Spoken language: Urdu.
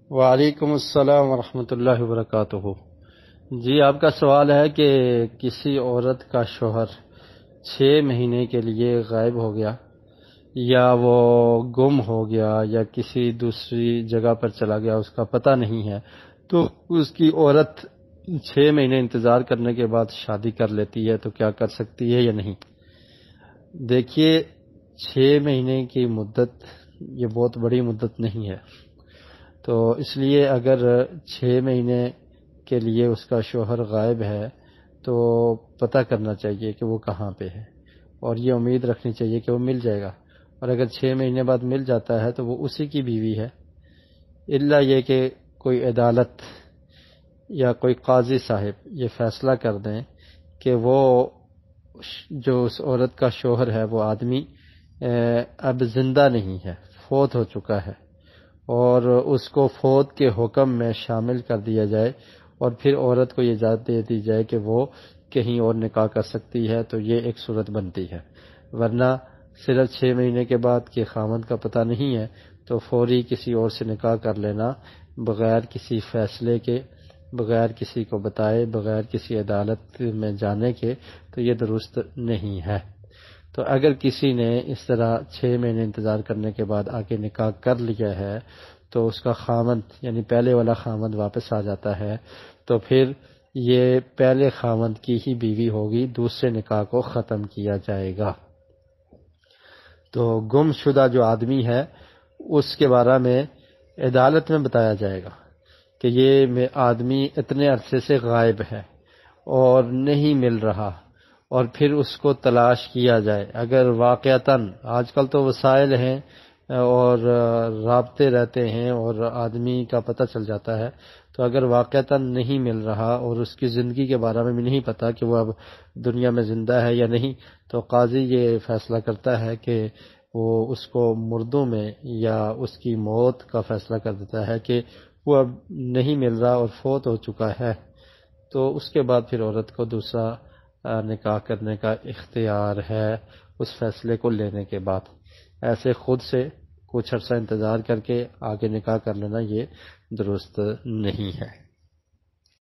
وعلیکم السلام ورحمۃ اللہ وبرکاتہ۔ جی، آپ کا سوال ہے کہ کسی عورت کا شوہر 6 مہینے کے لیے غائب ہو گیا یا وہ گم ہو گیا یا کسی دوسری جگہ پر چلا گیا، اس کا پتہ نہیں ہے، تو اس کی عورت 6 مہینے انتظار کرنے کے بعد شادی کر لیتی ہے تو کیا کر سکتی ہے یا نہیں؟ دیکھیے، 6 مہینے کی مدت یہ بہت بڑی مدت نہیں ہے، تو اس لیے اگر 6 مہینے کے لیے اس کا شوہر غائب ہے تو پتہ کرنا چاہیے کہ وہ کہاں پہ ہے، اور یہ امید رکھنی چاہیے کہ وہ مل جائے گا، اور اگر 6 مہینے بعد مل جاتا ہے تو وہ اسی کی بیوی ہے، الا یہ کہ کوئی عدالت یا کوئی قاضی صاحب یہ فیصلہ کر دیں کہ وہ جو اس عورت کا شوہر ہے وہ آدمی اب زندہ نہیں ہے، فوت ہو چکا ہے، اور اس کو فوت کے حکم میں شامل کر دیا جائے، اور پھر عورت کو یہ اجازت دے دی جائے کہ وہ کہیں اور نکاح کر سکتی ہے، تو یہ ایک صورت بنتی ہے۔ ورنہ صرف 6 مہینے کے بعد کہ خامند کا پتہ نہیں ہے تو فوری کسی اور سے نکاح کر لینا بغیر کسی فیصلے کے، بغیر کسی کو بتائے، بغیر کسی عدالت میں جانے کے، تو یہ درست نہیں ہے۔ تو اگر کسی نے اس طرح 6 مہینے انتظار کرنے کے بعد آگے نکاح کر لیا ہے تو اس کا خامند یعنی پہلے والا خامند واپس آ جاتا ہے، تو پھر یہ پہلے خامند کی ہی بیوی ہوگی، دوسرے نکاح کو ختم کیا جائے گا۔ تو گم شدہ جو آدمی ہے اس کے بارے میں عدالت میں بتایا جائے گا کہ یہ آدمی اتنے عرصے سے غائب ہے اور نہیں مل رہا، اور پھر اس کو تلاش کیا جائے۔ اگر واقعتاً آج کل تو وسائل ہیں اور رابطے رہتے ہیں اور آدمی کا پتہ چل جاتا ہے، تو اگر واقعتاً نہیں مل رہا اور اس کی زندگی کے بارے میں بھی نہیں پتہ کہ وہ اب دنیا میں زندہ ہے یا نہیں، تو قاضی یہ فیصلہ کرتا ہے کہ وہ اس کو مردوں میں یا اس کی موت کا فیصلہ کر دیتا ہے کہ وہ اب نہیں مل رہا اور فوت ہو چکا ہے، تو اس کے بعد پھر عورت کو دوسرا نکاح کرنے کا اختیار ہے اس فیصلے کو لینے کے بعد۔ ایسے خود سے کچھ عرصہ انتظار کر کے آگے نکاح کر لینا یہ درست نہیں ہے۔